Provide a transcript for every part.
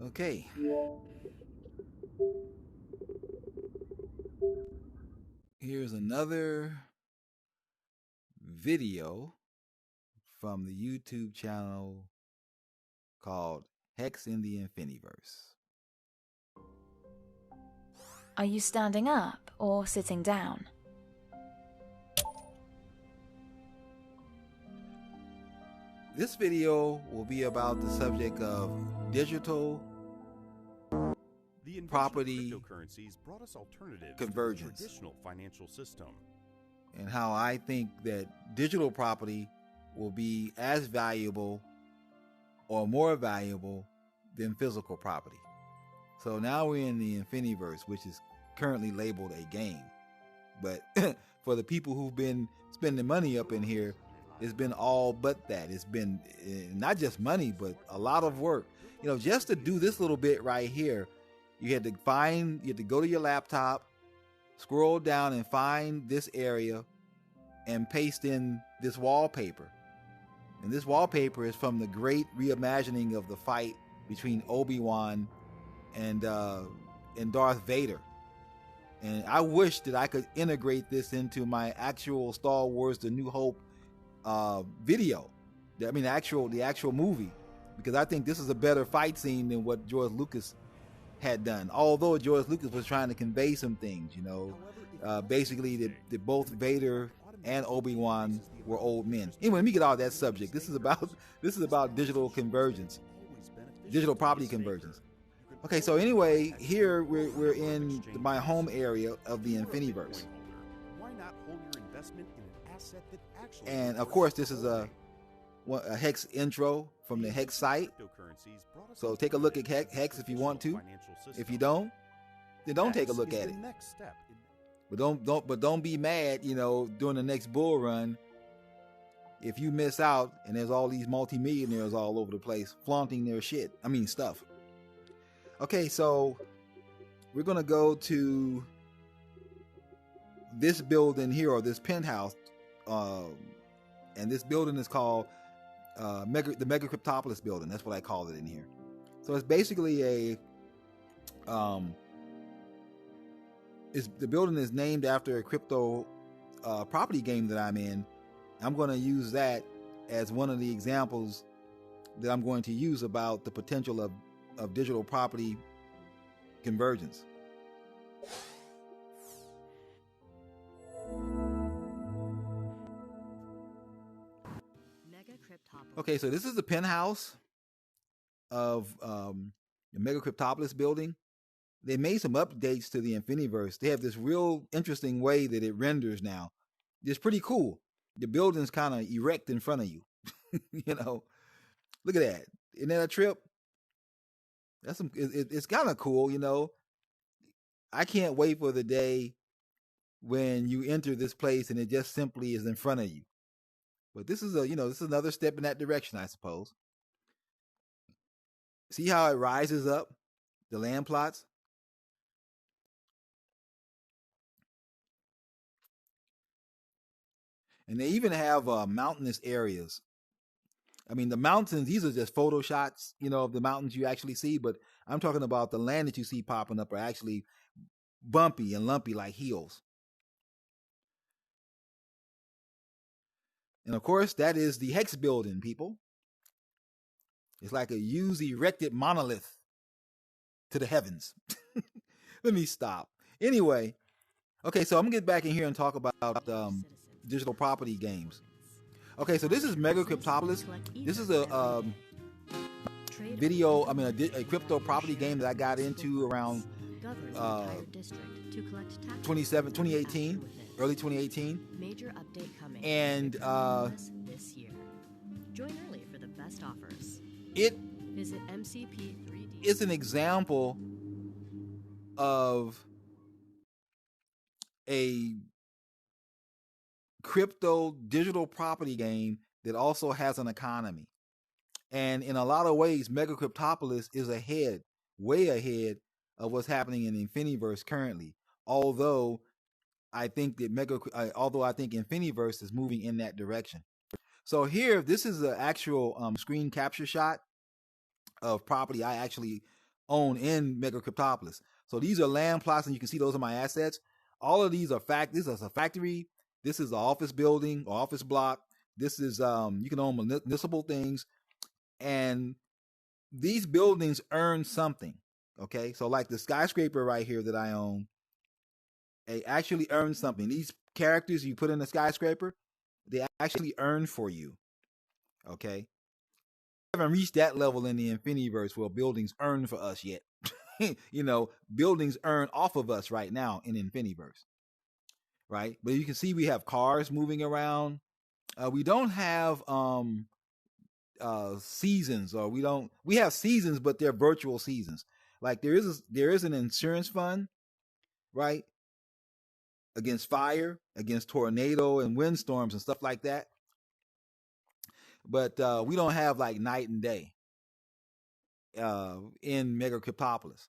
Okay. Here's another video from the YouTube channel called Hex in the INFINIVERSE. Are you standing up or sitting down? This video will be about the subject of digital property brought us alternatives convergence, to the traditional financial system, and how I think that digital property will be as valuable or more valuable than physical property. So now we're in the INFINIVERSE, which is currently labeled a game. But for the people who've been spending money up in here, it's been all but that. It's been not just money, but a lot of work. You know, just to do this little bit right here, you had to go to your laptop, scroll down and find this area and paste in this wallpaper. And this wallpaper is from the great reimagining of the fight between Obi-Wan and Darth Vader. And I wish that I could integrate this into my actual Star Wars The New Hope video. I mean, the actual movie, because I think this is a better fight scene than what George Lucas had done. Although George Lucas was trying to convey some things, you know, basically that both Vader and Obi-Wan were old men. Anyway, let me get out of that subject. This is about digital convergence, digital property convergence. Okay, so anyway, here we're in my home area of the INFINIVERSE. And of course, this is a Hex intro from the Hex site. So take a look at Hex if you want to. If you don't, then don't take a look at it. But don't be mad, you know, during the next bull run if you miss out and there's all these multimillionaires all over the place flaunting their stuff. Okay, so we're gonna go to this building here, or this penthouse, and this building is called the Mega Cryptopolis building. That's what I call it in here. So it's basically the building is named after a crypto property game that I'm in. I'm going to use that as one of the examples that I'm going to use about the potential of digital property convergence. Okay, so this is the penthouse of the Mega Cryptopolis building. They made some updates to the INFINIVERSE. They have this real interesting way that it renders now. It's pretty cool. The building's kind of erect in front of you. You know, look at that. Isn't that a trip? It's kind of cool, you know. I can't wait for the day when you enter this place and it just simply is in front of you. But this is this is another step in that direction, I suppose. See how it rises up, the land plots? And they even have mountainous areas. I mean, the mountains, these are just photo shots, you know, of the mountains you actually see. But I'm talking about the land that you see popping up are actually bumpy and lumpy like hills. And of course, that is the Hex building, people. It's like a huge erected monolith to the heavens. Let me stop. Anyway, okay, so I'm going to get back in here and talk about digital property games. Okay, so this is Mega Cryptopolis. This is a a crypto property game that I got into around 2018, early 2018. Major update coming. And this year. Join early for the best offers. Visit MCP3D. It's an example of a crypto digital property game that also has an economy. And in a lot of ways, Mega Cryptopolis is way ahead of what's happening in INFINIVERSE currently. Although I think INFINIVERSE is moving in that direction. So here, this is an actual screen capture shot of property I actually own in Mega Cryptopolis. So these are land plots, and you can see those are my assets. All of these are this is a factory. This is an office building or office block. This is you can own municipal things, and these buildings earn something. Okay, so like the skyscraper right here that I own, it actually earns something. These characters you put in the skyscraper, they actually earn for you. Okay, I haven't reached that level in the INFINIVERSE where buildings earn for us yet. You know, buildings earn off of us right now in INFINIVERSE, right? But you can see we have cars moving around. We don't have seasons, or we have seasons, but they're virtual seasons. Like there is an insurance fund, right, against fire, against tornado and windstorms and stuff like that. But we don't have like night and day in Mega Cryptopolis,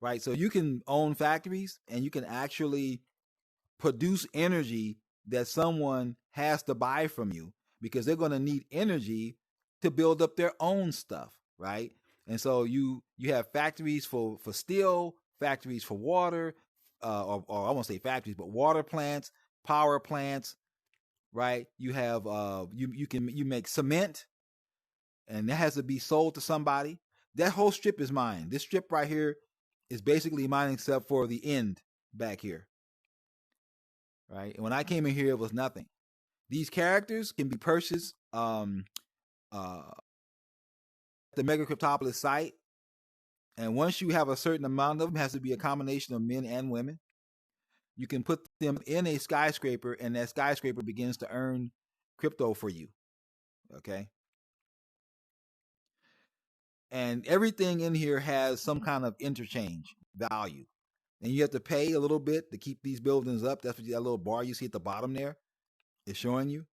right? So you can own factories and you can actually produce energy that someone has to buy from you, because they're going to need energy to build up their own stuff, right? And so you have factories for steel, factories for water, or I won't say factories, but water plants, power plants, right? You have you make cement, and that has to be sold to somebody. That whole strip is mine. This strip right here is basically mine, except for the end back here, right? And when I came in here, it was nothing. These characters can be purchased at the Mega Cryptopolis site, and once you have a certain amount of them, it has to be a combination of men and women. You can put them in a skyscraper, and that skyscraper begins to earn crypto for you. Okay. And everything in here has some kind of interchange value. And you have to pay a little bit to keep these buildings up. That's what that little bar you see at the bottom there is showing you.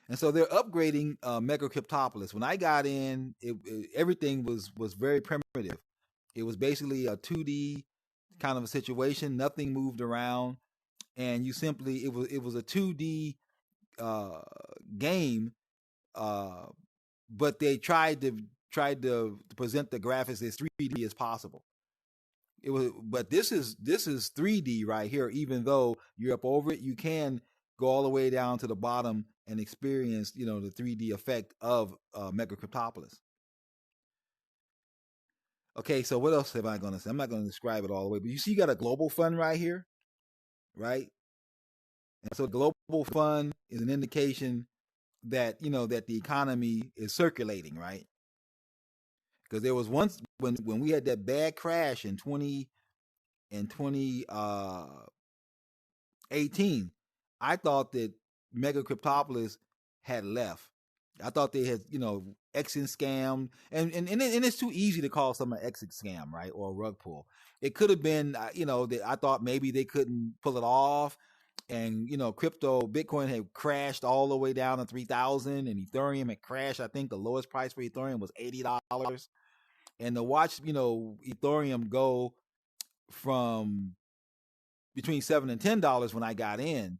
And so they're upgrading Mega Cryptopolis. When I got in, everything was very primitive. It was basically a 2D kind of a situation. Nothing moved around, and you simply it was a 2D game, but they tried to present the graphics as 3D as possible. But this is 3D right here. Even though you're up over it, you can go all the way down to the bottom and experience, the 3D effect of Mega Cryptopolis. Okay, so what else am I going to say? I'm not going to describe it all the way, but you see, you got a global fund right here, right? And so global fund is an indication that that the economy is circulating, right? Because there was once when we had that bad crash in 2018, I thought that Mega Cryptopolis had left. I thought they had, exit scam, and it's too easy to call something an exit scam, right, or a rug pull. It could have been, that I thought maybe they couldn't pull it off, and Bitcoin had crashed all the way down to 3,000, and Ethereum had crashed. I think the lowest price for Ethereum was $80, and to watch, Ethereum go from between $7 and $10 when I got in,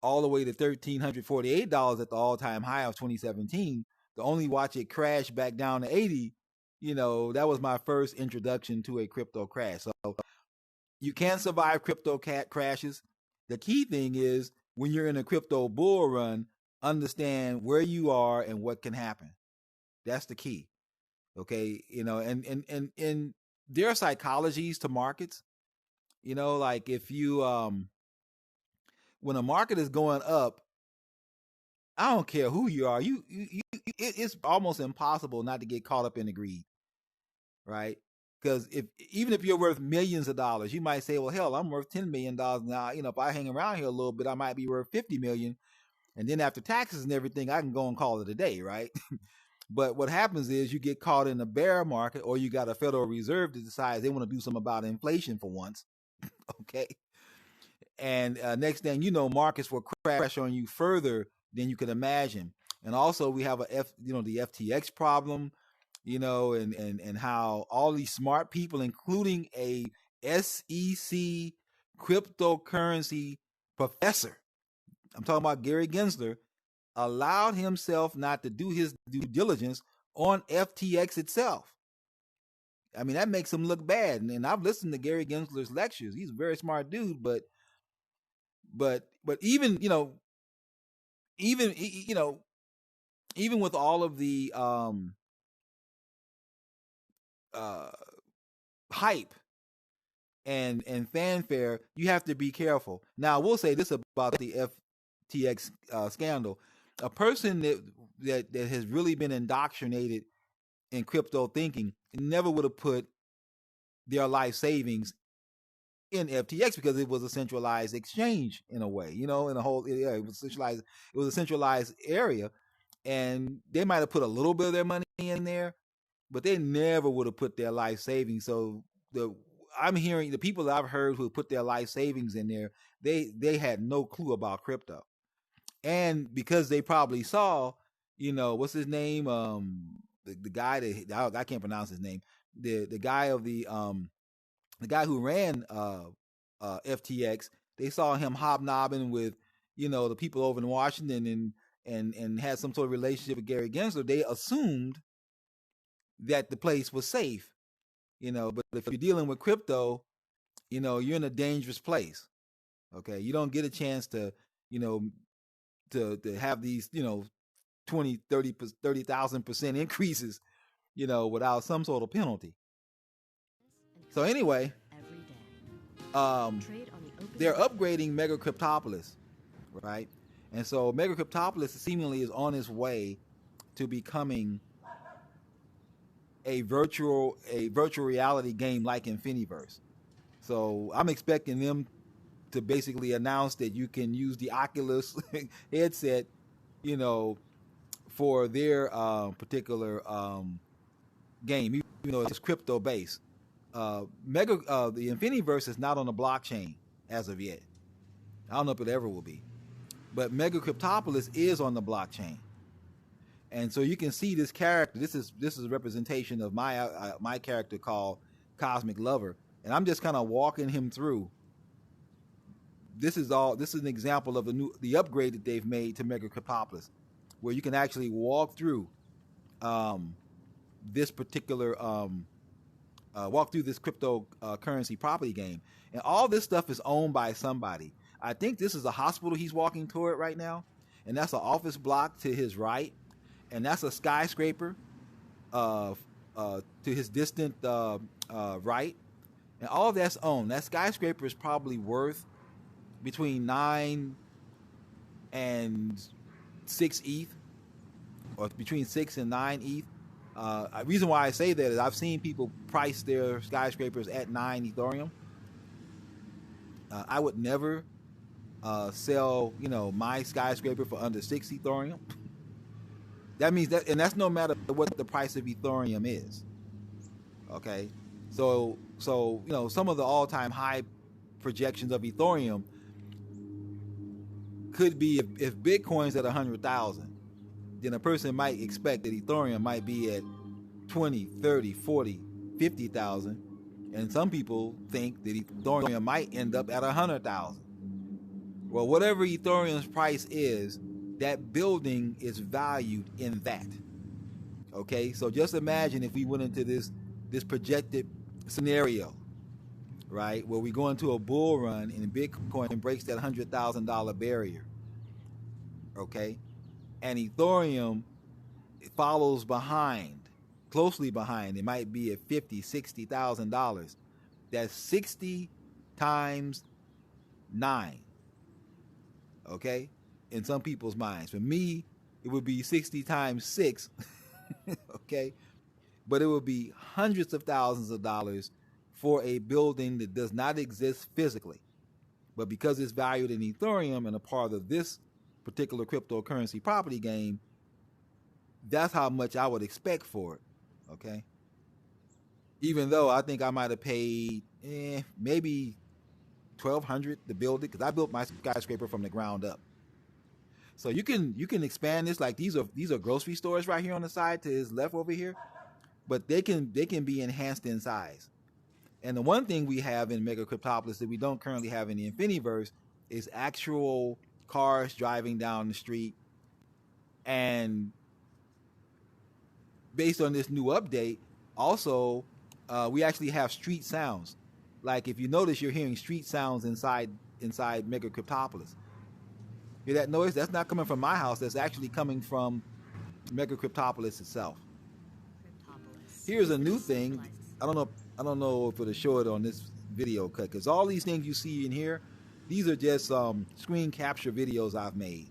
all the way to $1,348 at the all-time high of 2017, to only watch it crash back down to 80, that was my first introduction to a crypto crash. So you can survive crypto crashes. The key thing is, when you're in a crypto bull run, understand where you are and what can happen. That's the key. Okay, and there are psychologies to markets. Like if you when a market is going up, I don't care who you are. It's almost impossible not to get caught up in the greed, right? Because even if you're worth millions of dollars, you might say, well, hell, I'm worth $10 million now. If I hang around here a little bit, I might be worth 50 million. And then after taxes and everything, I can go and call it a day, right? But what happens is you get caught in a bear market, or you got a Federal Reserve that decides they want to do something about inflation for once. Okay. And next thing you know, markets will crash on you further than you can imagine. And also we have the FTX problem, and how all these smart people, including a SEC cryptocurrency professor, I'm talking about Gary Gensler, allowed himself not to do his due diligence on FTX itself. I mean, that makes him look bad. And I've listened to Gary Gensler's lectures. He's a very smart dude, but even, even with all of the hype and fanfare, you have to be careful. Now, I will say this about the FTX scandal: a person that has really been indoctrinated in crypto thinking never would have put their life savings in FTX because it was a centralized exchange in a way, in a whole, it was centralized. It was a centralized area, and they might have put a little bit of their money in there, but they never would have put their life savings. So I'm hearing the people that I've heard who put their life savings in there, they had no clue about crypto. And because they probably saw, what's his name? The guy that I can't pronounce his name. The guy of the guy who ran FTX. They saw him hobnobbing with, the people over in Washington and had some sort of relationship with Gary Gensler. They assumed that the place was safe, But if you're dealing with crypto, you're in a dangerous place. Okay, you don't get a chance to, to have these, 20, 30,000% increases, without some sort of penalty. So anyway, they're upgrading Mega Cryptopolis, right? And so Mega Cryptopolis seemingly is on its way to becoming a virtual reality game like INFINIVERSE. So I'm expecting them to basically announce that you can use the Oculus headset, for their particular game, even though it's crypto based. The INFINIVERSE is not on the blockchain as of yet. I don't know if it ever will be, but Mega Cryptopolis is on the blockchain, and so you can see this character. This is a representation of my character called Cosmic Lover, and I'm just kind of walking him through. This is an example of the upgrade that they've made to Mega Cryptopolis, where you can actually walk through this particular walk through this cryptocurrency property game, and all this stuff is owned by somebody. I think this is a hospital he's walking toward right now, and that's an office block to his right, and that's a skyscraper to his distant right, and all that's owned. That skyscraper is probably worth between 9 and 6 ETH, or between 6 and 9 ETH. The reason why I say that is I've seen people price their skyscrapers at 9 Ethereum. I would never sell, my skyscraper for under 6 Ethereum. That means that, and that's no matter what the price of Ethereum is. Okay, so some of the all-time high projections of Ethereum could be if Bitcoin's at 100,000, then a person might expect that Ethereum might be at 20, 30, 40, 50,000, and some people think that Ethereum might end up at 100,000. Well, whatever Ethereum's price is, that building is valued in that. Okay, so just imagine if we went into this projected scenario, right, where we go into a bull run and Bitcoin breaks that $100,000 barrier. Okay, and Ethereum follows closely behind. It might be at $50,000, $60,000. That's 60 times 9. Okay, in some people's minds. For me, it would be 60 times 6. Okay, but it would be hundreds of thousands of dollars for a building that does not exist physically, but because it's valued in Ethereum and a part of this particular cryptocurrency property game, that's how much I would expect for it. Okay, even though I think I might have paid maybe $1,200 to build it, because I built my skyscraper from the ground up. So you can expand this. Like these are grocery stores right here on the side to his left over here, but they can be enhanced in size. And the one thing we have in Mega Cryptopolis that we don't currently have in the INFINIVERSE is actual cars driving down the street. And based on this new update, also, we actually have street sounds. Like if you notice, you're hearing street sounds inside Mega Cryptopolis. Hear that noise? That's not coming from my house. That's actually coming from Mega Cryptopolis itself. Here's a new thing. I don't know if it'll show it on this video cut, because all these things you see in here, these are just screen capture videos I've made.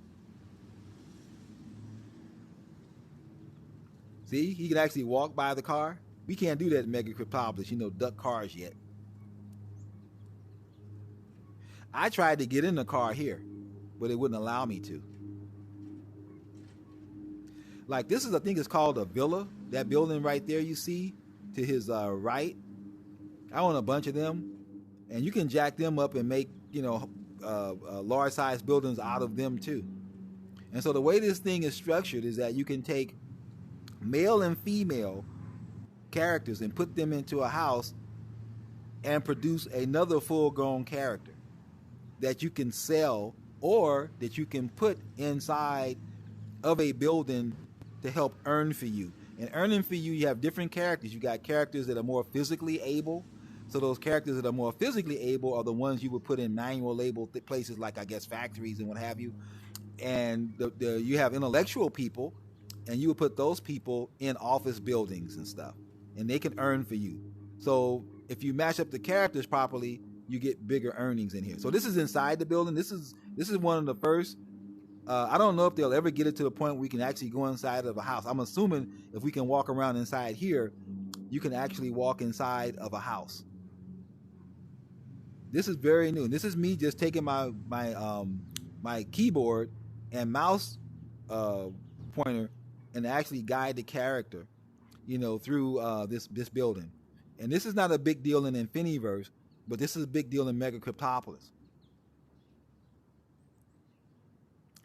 See, he can actually walk by the car. We can't do that in Mega Cryptopolis, duck cars yet. I tried to get in the car here, but it wouldn't allow me to. Like this is, I think it's called a villa. That building right there you see to his right. I own a bunch of them, and you can jack them up and make large size buildings out of them too. And so the way this thing is structured is that you can take male and female characters and put them into a house and produce another full-grown character that you can sell or that you can put inside of a building to help earn for you. And earning for you, you have different characters. You got characters that are more physically able. So those characters that are more physically able are the ones you would put in manual label places like, I guess, factories and what have you. And you have intellectual people, and you would put those people in office buildings and stuff, and they can earn for you. So if you match up the characters properly, you get bigger earnings in here. So this is inside the building. This is one of the first. I don't know if they'll ever get it to the point where we can actually go inside of a house. I'm assuming if we can walk around inside here, you can actually walk inside of a house. This is very new. This is me just taking my keyboard and mouse pointer and actually guide the character, through this building. And this is not a big deal in INFINIVERSE, but this is a big deal in Mega Cryptopolis.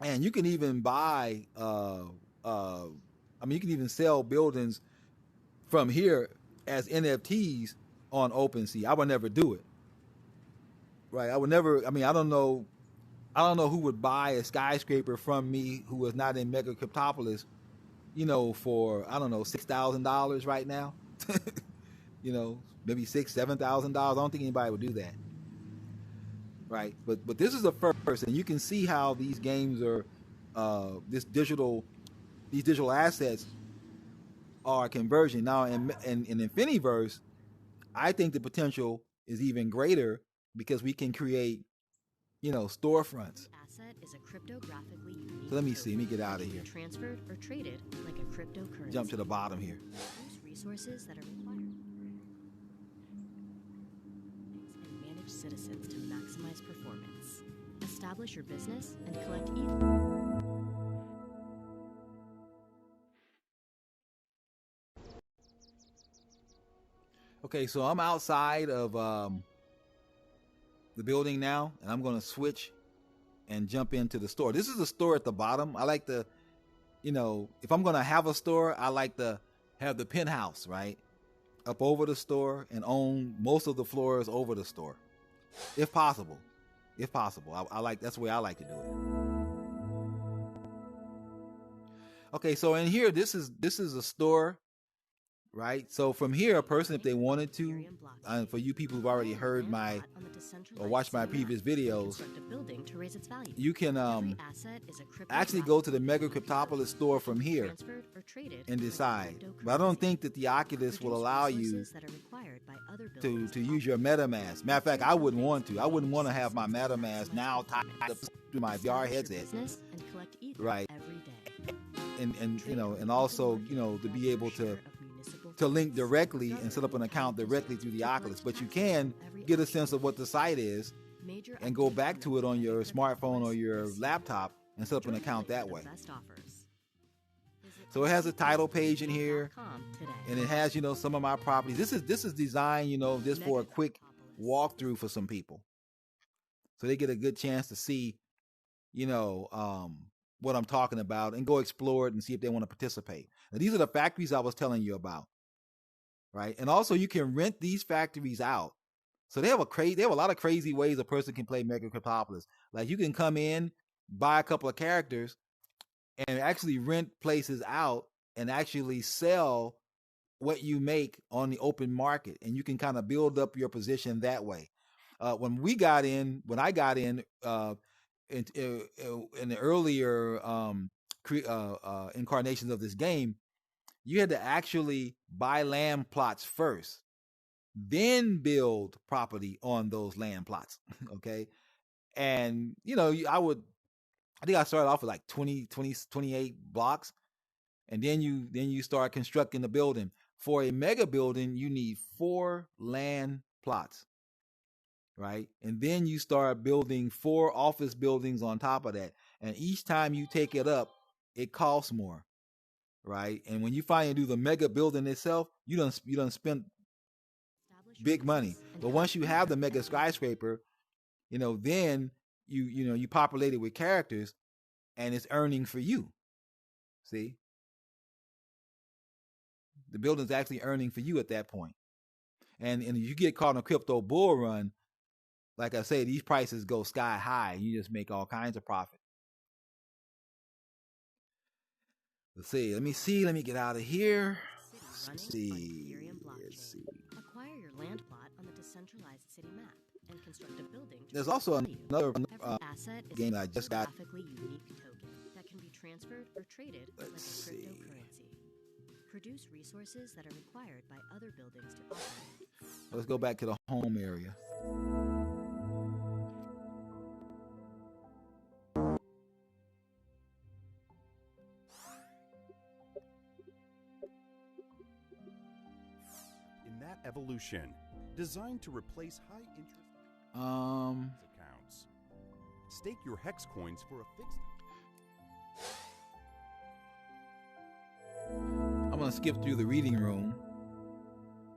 And you can even buy, you can even sell buildings from here as NFTs on OpenSea. I would never do it. Right? I would never. I don't know who would buy a skyscraper from me who was not in Mega Cryptopolis, for, I don't know, $6,000 right now. Maybe $7,000. I don't think anybody would do that. Right, but this is the first, and you can see how these games are, these digital assets are converging now. In INFINIVERSE, I think the potential is even greater because we can create, storefronts. Asset is a cryptographically unique. So let me see. Let me get out of here. Transferred or traded like a cryptocurrency. Jump to the bottom here. Resources that are required. And manage citizens to maximize performance. Establish your business and collect Okay, so I'm outside of the building now, and I'm going to switch and jump into the store. This is the store at the bottom. I like to, if I'm going to have a store, I like to have the penthouse, right, up over the store and own most of the floors over the store, if possible. If possible, I like, that's the way I like to do it. Okay, so in here, this is a store, right? So from here, a person, if they wanted to, for you people who've already heard or watched my previous videos, you can actually go to the Mega Cryptopolis store from here and decide. But I don't think that the Oculus will allow you to use your MetaMask. Matter of fact, I wouldn't want to. I wouldn't want to have my MetaMask now tied up to my VR headset, right? And also to be able to link directly and set up an account directly through the Oculus. But you can get a sense of what the site is and go back to it on your smartphone or your laptop and set up an account that way. So it has a title page in here, and it has some of my properties. This is designed just for a quick walkthrough for some people, so they get a good chance to see what I'm talking about and go explore it and see if they want to participate. Now, these are the factories I was telling you about. right? And also you can rent these factories out. So they have a lot of crazy ways a person can play Mega Cryptopolis. Like you can come in, buy a couple of characters, and actually rent places out and actually sell what you make on the open market, and you can kind of build up your position that way. When I got in the earlier incarnations of this game, you had to actually buy land plots first, then build property on those land plots. Okay. And, I think I started off with like 28 blocks. And then you start constructing the building. For a mega building, you need 4 land plots, right? And then you start building 4 office buildings on top of that. And each time you take it up, it costs more, right? And when you finally do the mega building itself, you done spent big money. But once you have the mega skyscraper, then you populate it with characters, and it's earning for you. See? The building's actually earning for you at that point. And you get caught in a crypto bull run, like I say, these prices go sky high. You just make all kinds of profit. Let's see. Let me get out of here. Let's see. Acquire your land plot on the decentralized city map and construct a building. There's also another asset game I just got. Graphically unique token that can be transferred or traded like a cryptocurrency. Produce resources that are required by other buildings to operate. Let's go back to the home area. In that evolution, designed to replace high interest accounts. Stake your hex coins for a fixed. I'm going to skip through the reading room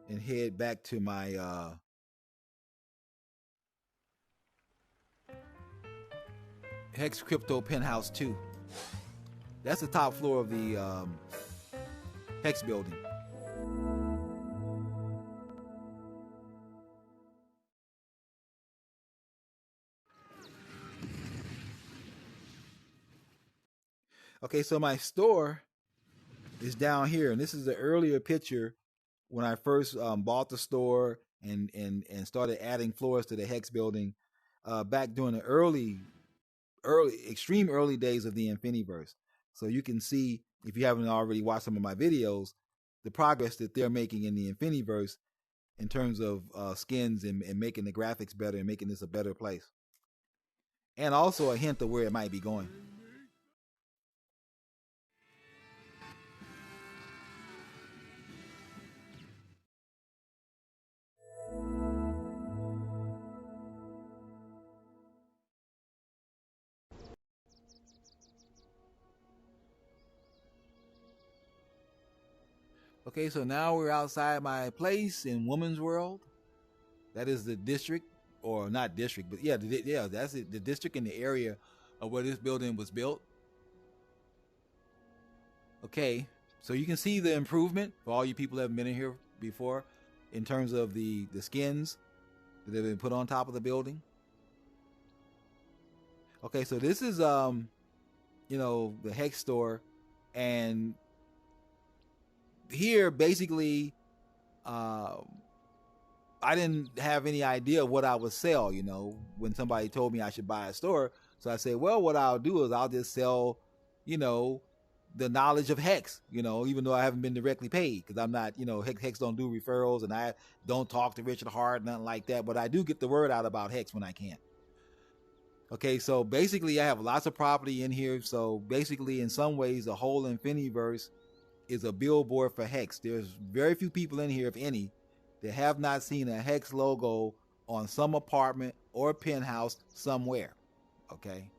and head back to my Hex Crypto Penthouse 2. That's the top floor of the Hex building. Okay, so my store is down here, and this is the earlier picture when I first bought the store and started adding floors to the Hex building back during the extreme early days of the INFINIVERSE. So you can see, if you haven't already watched some of my videos, the progress that they're making in the INFINIVERSE in terms of skins and making the graphics better and making this a better place. And also a hint of where it might be going. Okay, so now we're outside my place in Woman's World. That is the district, or not district, but yeah, that's it. The district in the area of where this building was built. Okay, so you can see the improvement for all you people that have been in here before in terms of the skins that have been put on top of the building. Okay, so this is the Hex store, and here basically I didn't have any idea what I would sell, when somebody told me I should buy a store. So I said, well, what I'll do is I'll just sell, the knowledge of Hex, even though I haven't been directly paid, because I'm not, Hex don't do referrals, and I don't talk to Richard Hart, nothing like that, but I do get the word out about Hex when I can. Okay, so basically I have lots of property in here. So basically, in some ways, the whole INFINIVERSE is a billboard for Hex. There's very few people in here, if any, that have not seen a Hex logo on some apartment or penthouse somewhere. Okay.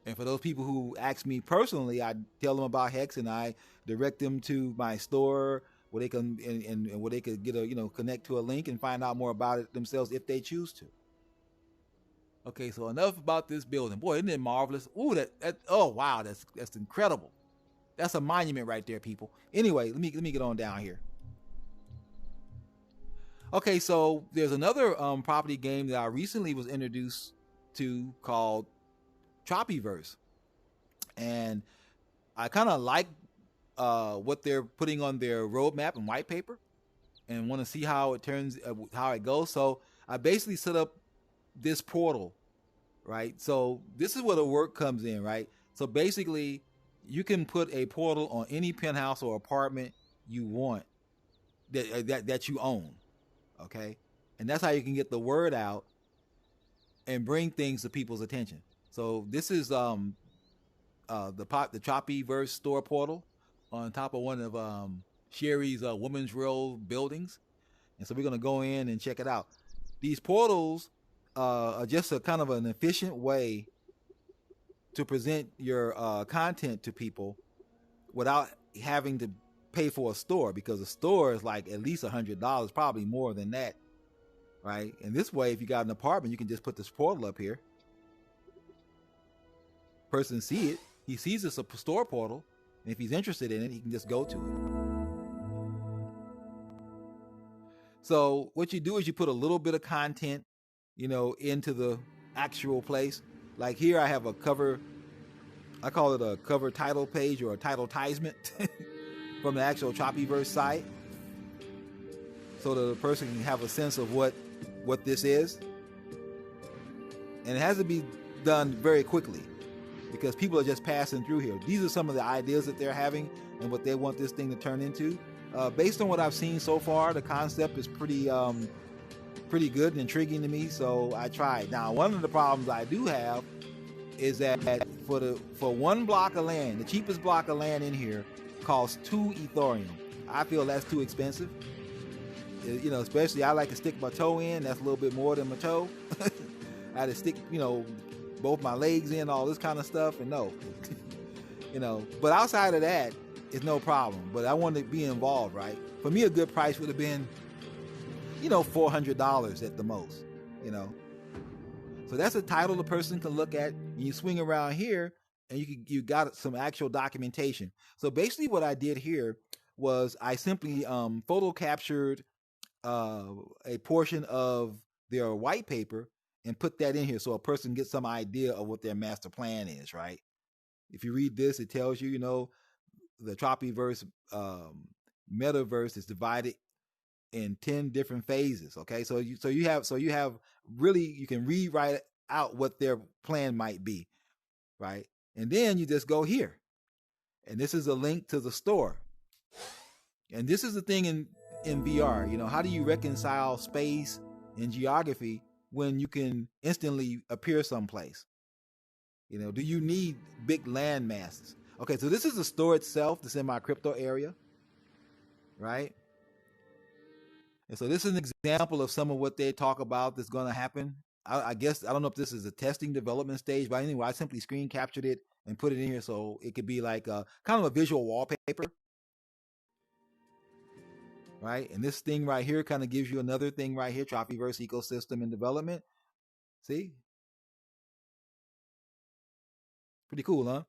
And for those people who ask me personally, I tell them about Hex and I direct them to my store where they can and where they could get a connect to a link and find out more about it themselves if they choose to. Okay, so enough about this building. Boy, isn't it marvelous? Ooh, oh wow, that's incredible. That's a monument right there, people. Anyway, let me get on down here. Okay, so there's another property game that I recently was introduced to called INFINIVERSE, and I kind of like what they're putting on their roadmap and white paper, and want to see how it turns, how it goes. So I basically set up this portal, right? So this is where the work comes in, right? So basically, you can put a portal on any penthouse or apartment you want that you own, okay? And that's how you can get the word out and bring things to people's attention. So this is the INFINIVERSE store portal on top of one of Sherry's Women's Row buildings, and so we're gonna go in and check it out. These portals are just a kind of an efficient way to present your content to people without having to pay for a store, because a store is like at least $100, probably more than that, right? And this way, if you got an apartment, you can just put this portal up here. Person see it, he sees it's a store portal, and if he's interested in it, he can just go to it. So what you do is you put a little bit of content, into the actual place. Like here I have a cover, I call it a cover title page or a title-tisement from the actual INFINIVERSE site, so that the person can have a sense of what this is. And it has to be done very quickly, because people are just passing through here. These are some of the ideas that they're having and what they want this thing to turn into. Based on what I've seen so far, the concept is pretty good and intriguing to me, so I tried. Now, one of the problems I do have is that for one block of land, the cheapest block of land in here costs 2 Ethereum. I feel that's too expensive. Especially I like to stick my toe in. That's a little bit more than my toe. I had to stick, both my legs in, all this kind of stuff, and no. But outside of that, it's no problem. But I wanted to be involved, right? For me, a good price would have been, $400 at the most, So that's a title the person can look at. And you swing around here, and you got some actual documentation. So basically what I did here was I simply photo captured a portion of their white paper and put that in here, so a person gets some idea of what their master plan is, right? If you read this, it tells you, the INFINIVERSE metaverse is divided in 10 different phases. Okay, so you have really, you can rewrite out what their plan might be, right? And then you just go here, and this is a link to the store. And this is the thing in VR. How do you reconcile space and geography when you can instantly appear someplace? Do you need big land masses? Okay, so this is the store itself that's in my crypto area, right? And so this is an example of some of what they talk about that's going to happen. I guess, I don't know if this is a testing development stage, but anyway, I simply screen captured it and put it in here so it could be like kind of a visual wallpaper, right? And this thing right here kind of gives you another thing right here, INFINIVERSE ecosystem and development. See? Pretty cool, huh?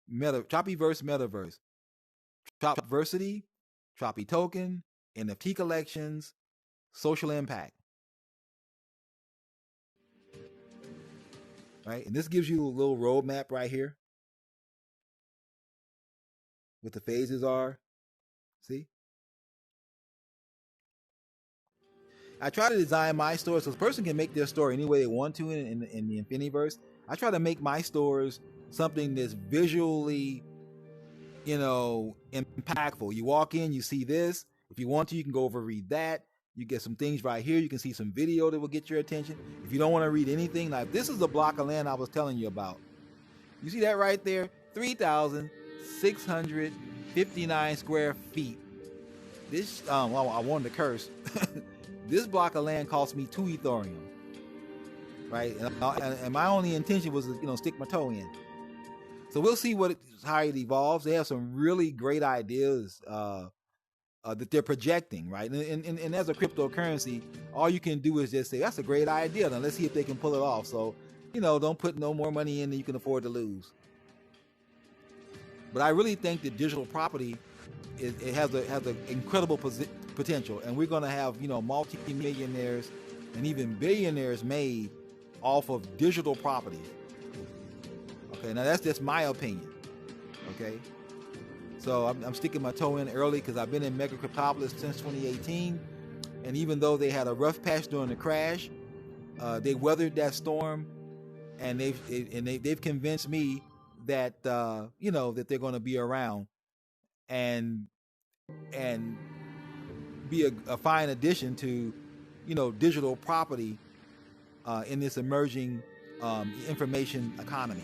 INFINIVERSE metaverse. Tropversity, Tropi token, NFT collections, social impact. Right? And this gives you a little roadmap right here. What the phases are. See? I try to design my stores so the person can make their store any way they want to in the INFINIVERSE. I try to make my stores something that's visually, impactful. You walk in, you see this. If you want to, you can go over and read that. You get some things right here. You can see some video that will get your attention. If you don't want to read anything, like this is the block of land I was telling you about. You see that right there? 3,659 square feet. This, well, I wanted to curse. This block of land cost me 2 Ethereum. Right? And my only intention was to, stick my toe in. So we'll see how it evolves. They have some really great ideas that they're projecting, right? And as a cryptocurrency, all you can do is just say, that's a great idea. Now let's see if they can pull it off. So, don't put no more money in than you can afford to lose. But I really think that digital property, it has an incredible potential, and we're going to have, you know, multi-millionaires and even billionaires made off of digital properties. Okay, now that's just my opinion. Okay, so I'm sticking my toe in early because I've been in Mega Cryptopolis since 2018, and even though they had a rough patch during the crash, they weathered that storm, and they've convinced me that you know, that they're going to be around and be a fine addition to, you know, digital property in this emerging information economy.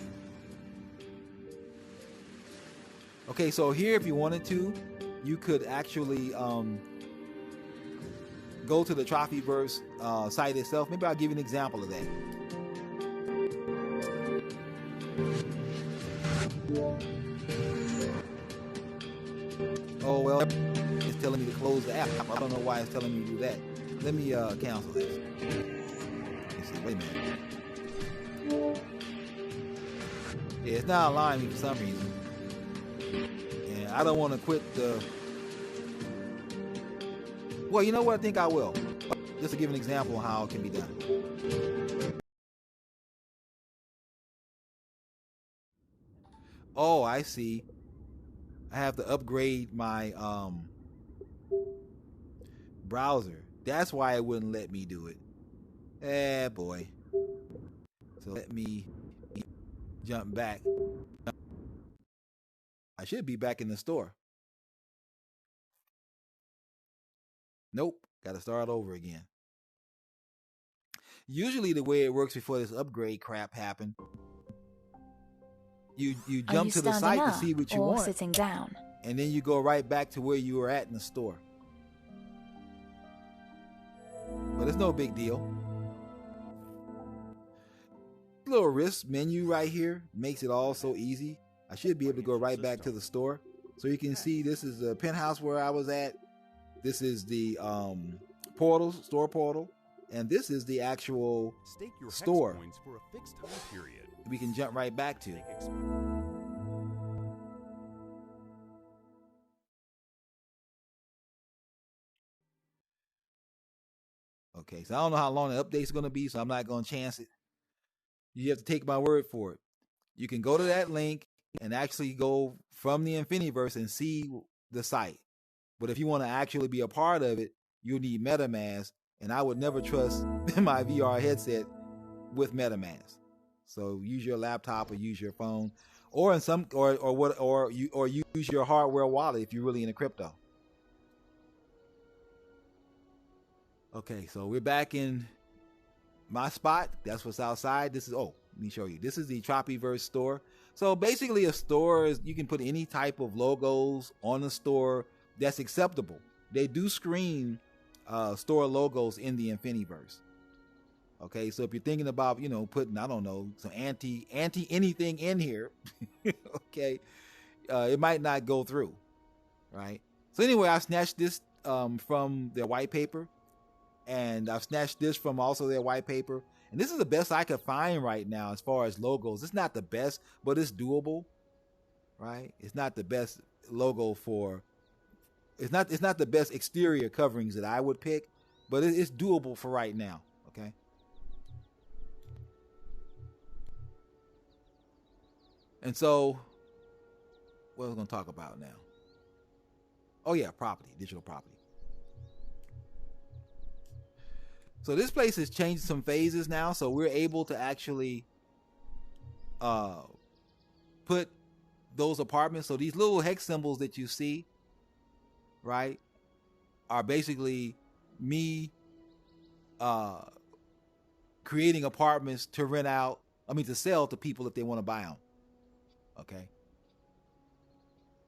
Okay, so here, if you wanted to, you could actually go to the Trophyverse site itself. Maybe I'll give you an example of that. Oh, well, it's telling me to close the app. I don't know why it's telling me to do that. Let me cancel this. Let's see, wait a minute. Yeah, it's not allowing me for some reason. And I don't want to quit the... Well, you know what? I think I will. Just to give an example of how it can be done. Oh, I see. I have to upgrade my browser. That's why it wouldn't let me do it. Eh, boy. So let me jump back. I should be back in the store. Nope. Got to start over again. Usually the way it works before this upgrade crap happened, you jump to the site to see what you want, sitting down, and then you go right back to where you were at in the store. But it's no big deal. Little risk menu right here makes it all so easy. I should be able to go right back to the store. So you can see this is the penthouse where I was at. This is the store portal. And this is the actual store for a fixed time period. We can jump right back to. Okay, so I don't know how long the update's going to be, so I'm not going to chance it. You have to take my word for it. You can go to that link and actually go from the INFINIVERSE and see the site. But if you want to actually be a part of it, you'll need MetaMask, and I would never trust my VR headset with MetaMask. So use your laptop or use your phone, or use your hardware wallet if you're really into crypto. Okay, so we're back in my spot. That's what's outside. This is, let me show you. This is the Trophyverse store. So basically a store is, you can put any type of logos on the store that's acceptable. They do screen store logos in the INFINIVERSE. Okay, so if you're thinking about, you know, putting, I don't know, some anti anything in here, okay, it might not go through, right? So anyway, I snatched this from their white paper, and I've snatched this from also their white paper. And this is the best I could find right now as far as logos. It's not the best, but it's doable, right? It's not the best logo for, it's not the best exterior coverings that I would pick, but it's doable for right now, okay? And so, what was I going to talk about now? Oh yeah, property, digital property. So this place has changed some phases now, so we're able to actually put those apartments. So these little hex symbols that you see, right, are basically me creating apartments to rent out, to sell to people if they want to buy them. Okay.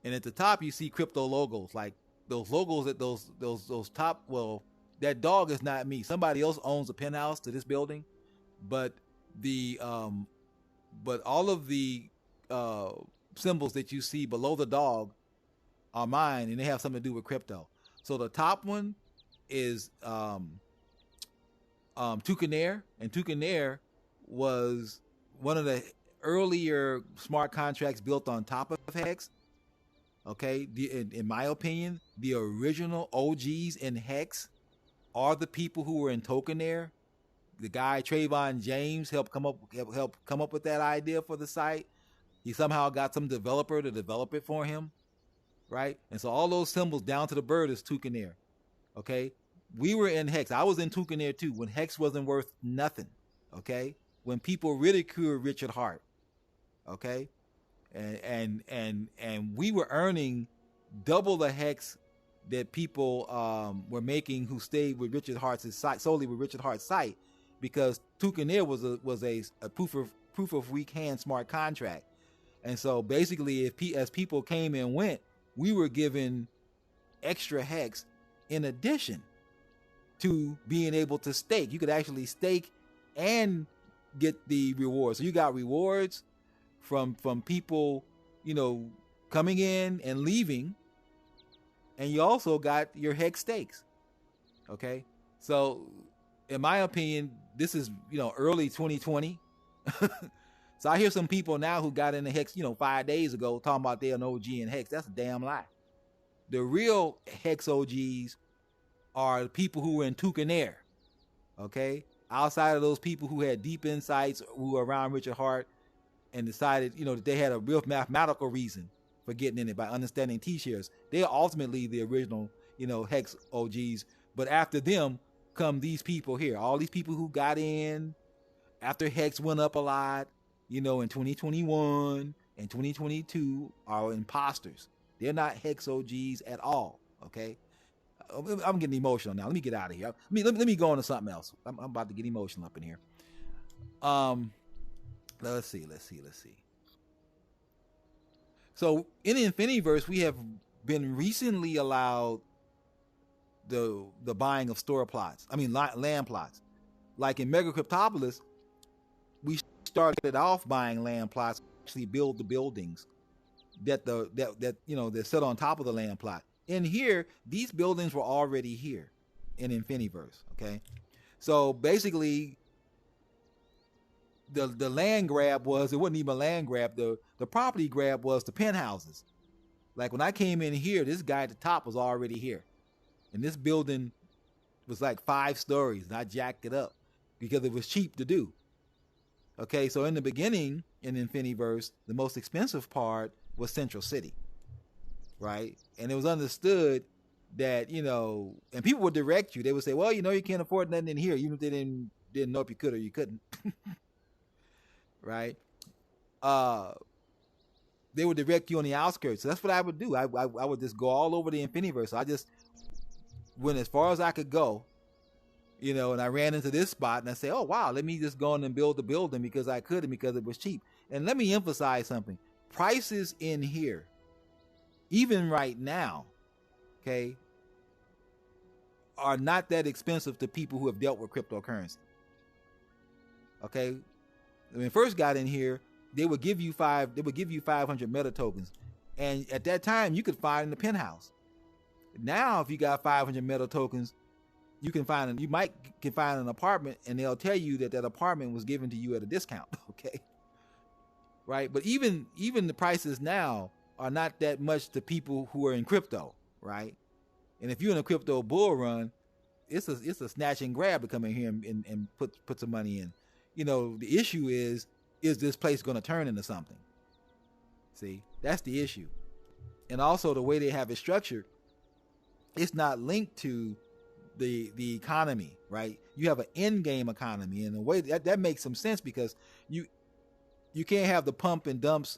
And at the top you see crypto logos, like those logos at those top, well, that dog is not me. Somebody else owns a penthouse to this building, but the but all of the symbols that you see below the dog are mine, and they have something to do with crypto. So the top one is Toucanaire, and Toucanaire was one of the earlier smart contracts built on top of Hex. Okay, in my opinion, the original OGs in Hex are the people who were in Tokenaire. The guy Trayvon James helped come up with that idea for the site. He somehow got some developer to develop it for him, right? And so all those symbols down to the bird is Tokenaire. Okay, we were in Hex. I was in Tokenaire too when Hex wasn't worth nothing. Okay, when people ridiculed Richard Hart. Okay, and we were earning double the Hex that people were making who stayed with Richard Hart's site, solely with Richard Hart's site, because Tokenaire was a proof of weak hand smart contract. And so basically, as people came and went, we were given extra Hex in addition to being able to stake. You could actually stake and get the rewards. So you got rewards from people, coming in and leaving, and you also got your Hex stakes. Okay, so in my opinion, this is early 2020. So I hear some people now who got into Hex 5 days ago talking about they're an OG in Hex. That's a damn lie. The real Hex OGs are the people who were in Tokenaire. Okay, outside of those people who had deep insights, who were around Richard Hart and decided that they had a real mathematical reason for getting in it by understanding T-shares. They are ultimately the original Hex OGs. But after them come these people here, all these people who got in after Hex went up a lot, in 2021 and 2022 are imposters. They're not Hex OGs at all. Okay, I'm getting emotional now. Let me get out of here. Let me go on to something else. I'm about to get emotional up in here. Let's see. So in INFINIVERSE, we have been recently allowed the buying of land plots. Like in Mega Cryptopolis, we started off buying land plots, actually build the buildings that sit on top of the land plot. In here, these buildings were already here in INFINIVERSE. Okay, so basically, the land grab it wasn't even a land grab. The property grab was the penthouses. Like when I came in here, this guy at the top was already here, and this building was like 5 stories, and I jacked it up because it was cheap to do. Okay, so in the beginning in INFINIVERSE, the most expensive part was Central City, right? And it was understood that and people would direct you. They would say, well, you can't afford nothing in here, even if they didn't know if you could or you couldn't. Right? They would direct you on the outskirts. So that's what I would do. I would just go all over the INFINIVERSE. So I just went as far as I could go, and I ran into this spot and I say, oh wow, let me just go in and build the building because I could and because it was cheap. And let me emphasize something. Prices in here, even right now, okay, are not that expensive to people who have dealt with cryptocurrency. Okay, when I first got in here, they would give you 500 meta tokens, and at that time you could find in the penthouse. Now, if you got 500 meta tokens, you can find an apartment, and they'll tell you that apartment was given to you at a discount. Okay, right? But even the prices now are not that much to people who are in crypto, right? And if you're in a crypto bull run, it's a snatch and grab to come in here and put some money in. The issue is this place going to turn into something? See, that's the issue. And also the way they have it structured, it's not linked to the economy, right? You have an end game economy, and the way that makes some sense because you can't have the pump and dumps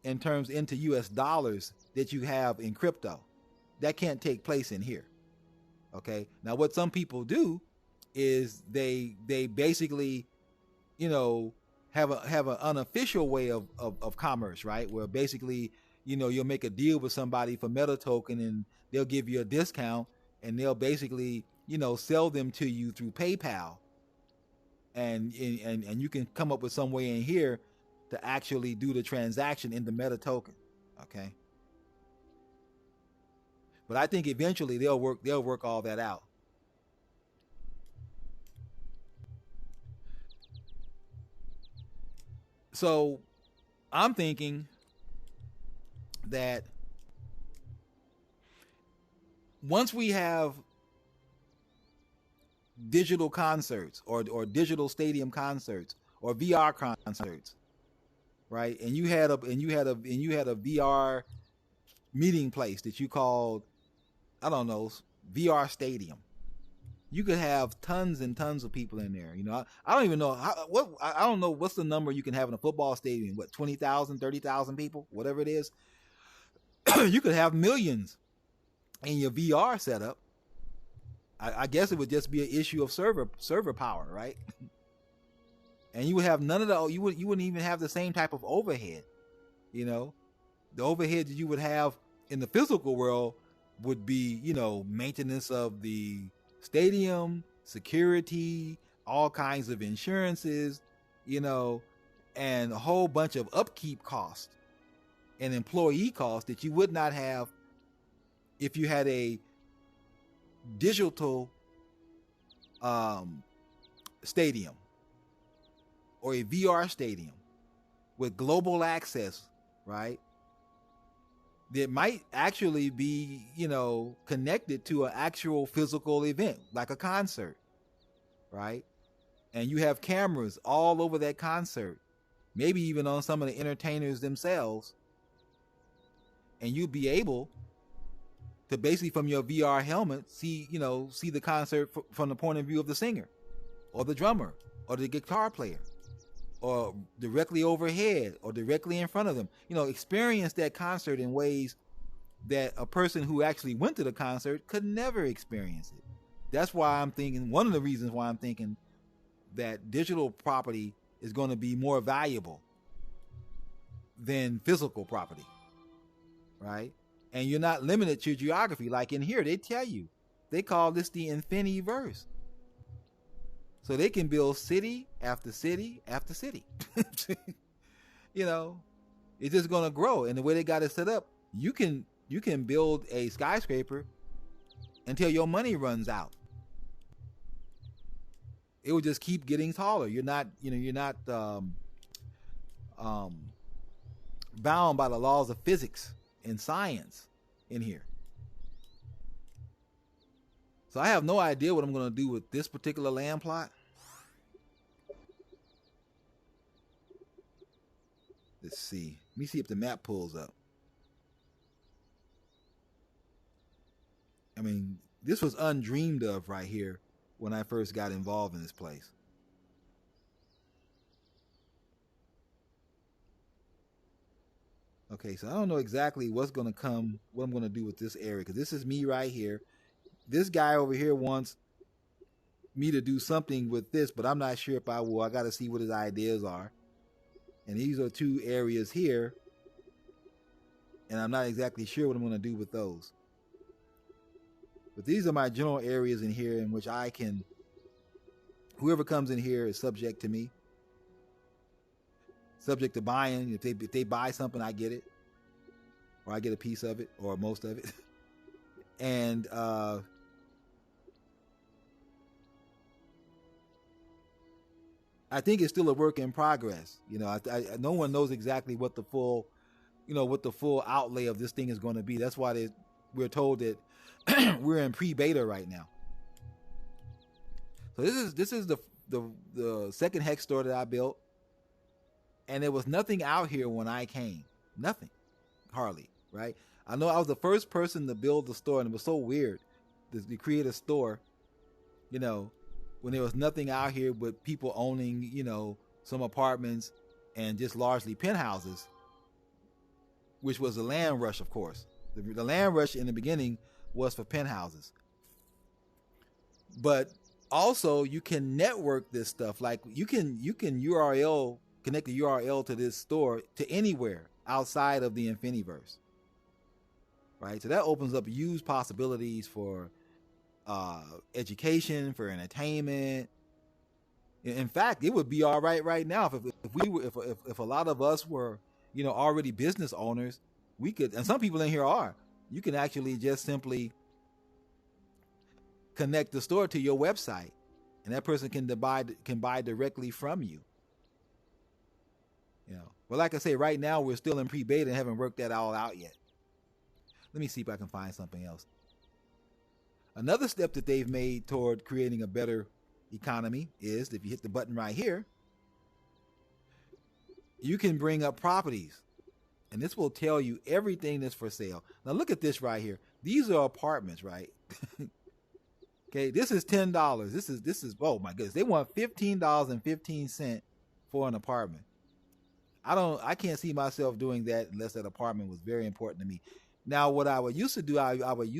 in terms into US dollars that you have in crypto. That can't take place in here. Okay. Now what some people do is they basically, have an unofficial way of commerce, right? Where basically, you'll make a deal with somebody for meta token and they'll give you a discount, and they'll basically, sell them to you through PayPal. And you can come up with some way in here to actually do the transaction in the meta token. Okay. But I think eventually they'll work all that out. So I'm thinking that once we have digital concerts or digital stadium concerts or VR concerts, right? And you had a VR meeting place that you called, I don't know, VR stadium. You could have tons and tons of people in there. You know, I don't even know I don't know what's the number you can have in a football stadium. What, 20,000, 30,000 people, whatever it is. You could have millions in your VR setup. I guess it would just be an issue of server power, right? And you would have none of the, you wouldn't even have the same type of overhead. You know, the overhead that you would have in the physical world would be, you know, maintenance of the stadium, security, all kinds of insurances, you know, and a whole bunch of upkeep costs and employee costs that you would not have if you had a digital stadium or a VR stadium with global access, right? That might actually be, you know, connected to an actual physical event, like a concert, right? And you have cameras all over that concert, maybe even on some of the entertainers themselves. And you'd be able to basically from your VR helmet see the concert from the point of view of the singer or the drummer or the guitar player or directly overhead or directly in front of them. You know, experience that concert in ways that a person who actually went to the concert could never experience it. That's why I'm thinking, one of the reasons why I'm thinking that digital property is going to be more valuable than physical property, right? And you're not limited to geography. Like in here, they tell you, they call this the INFINIVERSE. So they can build city after city after city. You know, it's just going to grow. And the way they got it set up, you can build a skyscraper until your money runs out. It will just keep getting taller. You're not bound by the laws of physics and science in here. So I have no idea what I'm going to do with this particular land plot. Let's see. Let me see if the map pulls up. I mean, this was undreamed of right here when I first got involved in this place. Okay, so I don't know exactly what I'm going to do with this area, because this is me right here. This guy over here wants me to do something with this, but I'm not sure if I will. I got to see what his ideas are. And these are two areas here, and I'm not exactly sure what I'm going to do with those. But these are my general areas in here in which I can, whoever comes in here is subject to me. Subject to buying. If they buy something, I get it. Or I get a piece of it, or most of it. And I think it's still a work in progress. You know, no one knows exactly what the full outlay of this thing is going to be. That's why we're told that we're in pre-beta right now. So this is the second hex store that I built, and there was nothing out here when I came. Nothing, hardly. Right? I know I was the first person to build the store, and it was so weird to create a store, you know, when there was nothing out here but people owning, you know, some apartments and just largely penthouses, which was the land rush, of course. The land rush in the beginning was for penthouses. But also you can network this stuff. Like you can connect the URL to this store to anywhere outside of the INFINIVERSE. Right? So that opens up huge possibilities for education, for entertainment. In fact, it would be all right now if a lot of us were, you know, already business owners. We could, and some people in here are. You can actually just simply connect the store to your website, and that person can buy directly from you. You know, but like I say, right now we're still in pre-beta and haven't worked that all out yet. Let me see if I can find something else. Another step that they've made toward creating a better economy is, if you hit the button right here, you can bring up properties, and this will tell you everything that's for sale. Now look at this right here. These are apartments, right? Okay, this is $10. This is oh my goodness. They want $15.15 for an apartment. I can't see myself doing that unless that apartment was very important to me. Now, what I would used to do, I would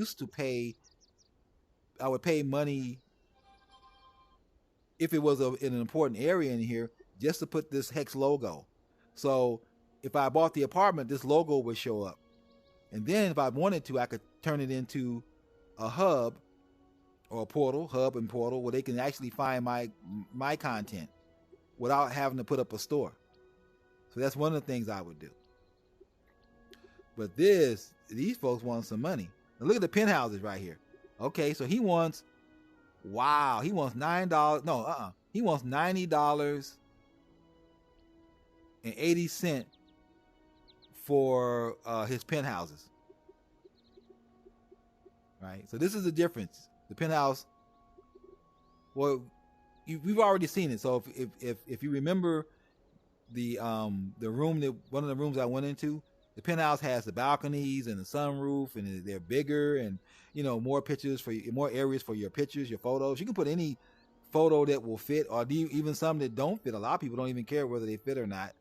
pay money if it was in an important area in here, just to put this hex logo. So if I bought the apartment, this logo would show up. And then if I wanted to, I could turn it into a hub or a portal, hub and portal, where they can actually find my content without having to put up a store. So that's one of the things I would do. But these folks want some money. Now look at the penthouses right here. Okay, so he wants $9. No, he wants $90.80 for his penthouses. Right. So this is the difference. The penthouse. Well, we've already seen it. So if you remember the room, that one of the rooms I went into, the penthouse has the balconies and the sunroof, and they're bigger, and more pictures more areas for your pictures, your photos. You can put any photo that will fit, or even some that don't fit. A lot of people don't even care whether they fit or not,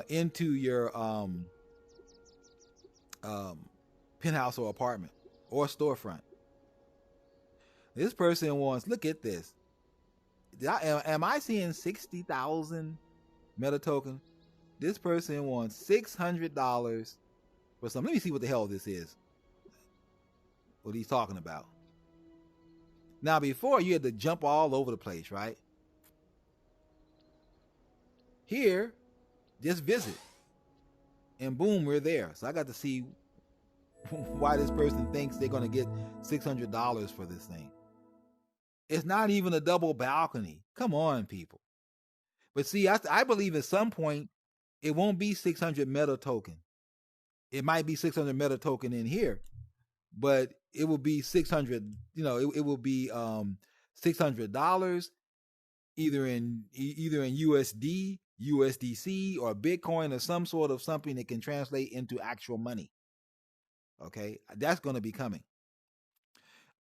into your penthouse or apartment or storefront. This person wants, look at this. Am I seeing 60,000 meta token? This person wants $600 for something. Let me see what the hell this is. What he's talking about. Now, before, you had to jump all over the place, right? Here, just visit. And boom, we're there. So I got to see why this person thinks they're going to get $600 for this thing. It's not even a double balcony. Come on, people. But see, I believe at some point it won't be 600 meta token. It might be 600 meta token in here, but it will be 600. It will be $600 either in USD, USDC, or Bitcoin, or some sort of something that can translate into actual money. Okay, that's going to be coming.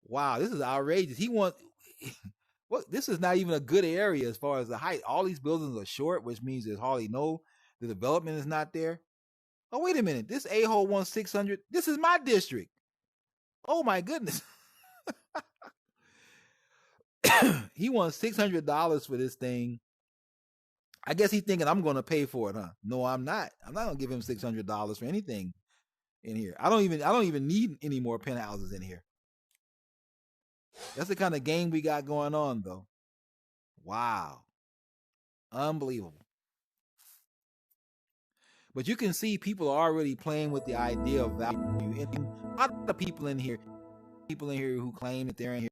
Wow, this is outrageous. Well, this is not even a good area as far as the height. All these buildings are short, which means there's hardly the development is not there. Oh, wait a minute. This a-hole wants 600. This is my district. Oh my goodness. He wants $600 for this thing. I guess he's thinking I'm going to pay for it, huh? No, I'm not. I'm not going to give him $600 for anything in here. I don't even need any more penthouses in here. That's the kind of game we got going on, though. Wow. Unbelievable. But you can see people are already playing with the idea of value. And a lot of people in here who claim that they're in here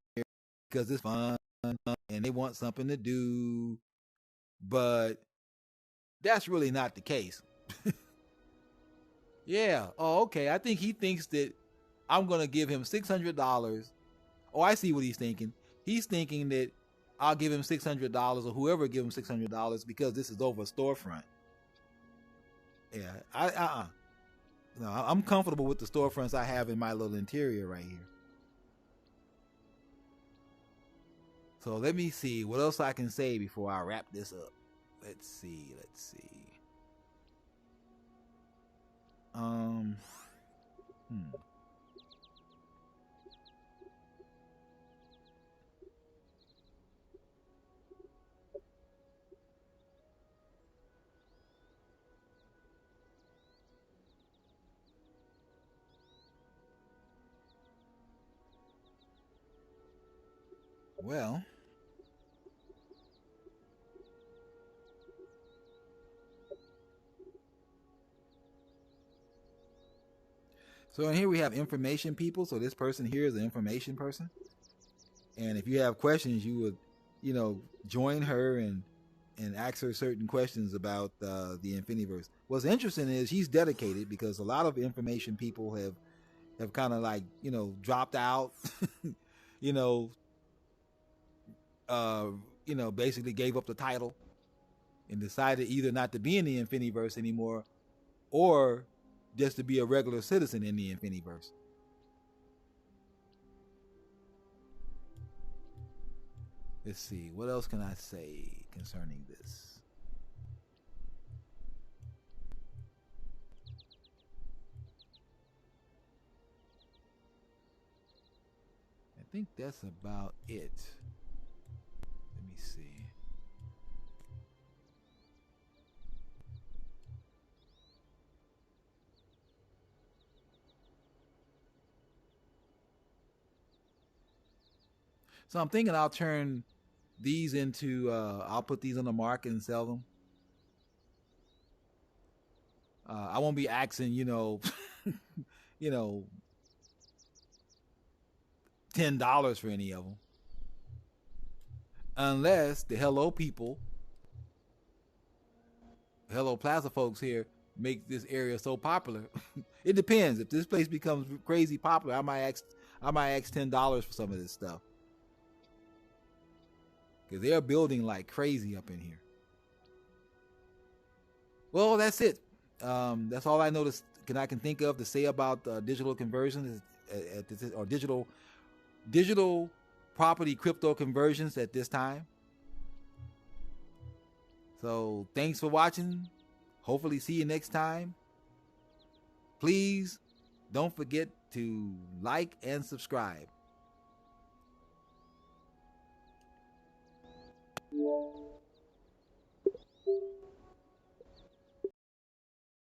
because it's fun and they want something to do. But that's really not the case. Yeah. Oh, okay. I think he thinks that I'm going to give him $600. Oh, I see what he's thinking. He's thinking that I'll give him $600, or whoever give him $600, because this is over a storefront. Yeah, no, I'm comfortable with the storefronts I have in my little interior right here. So let me see what else I can say before I wrap this up. Let's see. Well, so in here we have information people. So this person here is an information person. And if you have questions, you would, join her and ask her certain questions about the INFINIVERSE. What's interesting is she's dedicated, because a lot of information people have, have kind of like, dropped out, you know, basically gave up the title and decided either not to be in the INFINIVERSE anymore or just to be a regular citizen in the INFINIVERSE. Let's see, what else can I say concerning this? I think that's about it. Let me see. So I'm thinking I'll turn these into, I'll put these on the market and sell them. I won't be asking, $10 for any of them. Unless the Hello people, Hello Plaza folks here, make this area so popular. It depends. If this place becomes crazy popular, I might ask $10 for some of this stuff. Because they're building like crazy up in here. Well, that's it. That's all I noticed. I can think of to say about digital conversions or digital property crypto conversions at this time. So thanks for watching. Hopefully see you next time. Please don't forget to like and subscribe.